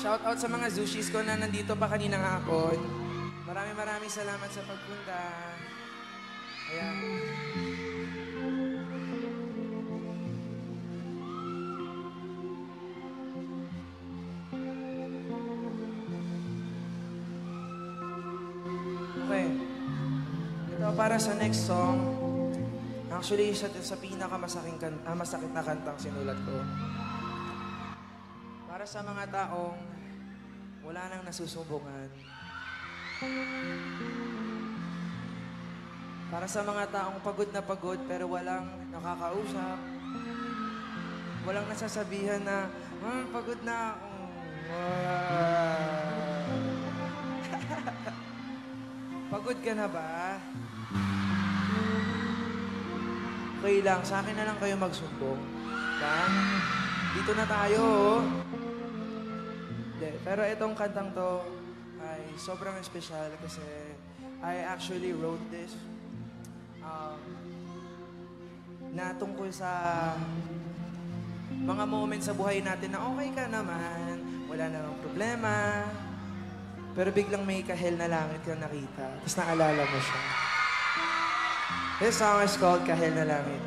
Shoutout sa mga Zushis ko na nandito pa kaninang hapon. Maraming salamat sa pagpunta. Ayan. Okay. Ito para sa next song. Actually, isa sa masakit na kantang sinulat ko. Para sa mga taong wala nang nasusumbungan. Para sa mga taong pagod na pagod pero walang nakakausap. Walang nasasabihan na, pagod na ako. Pagod ka na ba? Okay lang, sa akin na lang kayo magsumbong. Diba? Dito na tayo, oh. Pero itong kantang to ay sobrang espesyal kasi I actually wrote this na tungkol sa mga moments sa buhay natin na okay ka naman, wala namang problema, pero biglang may kahel na langit kang nakita, tapos naalala mo siya. This song is called Kahel na Langit.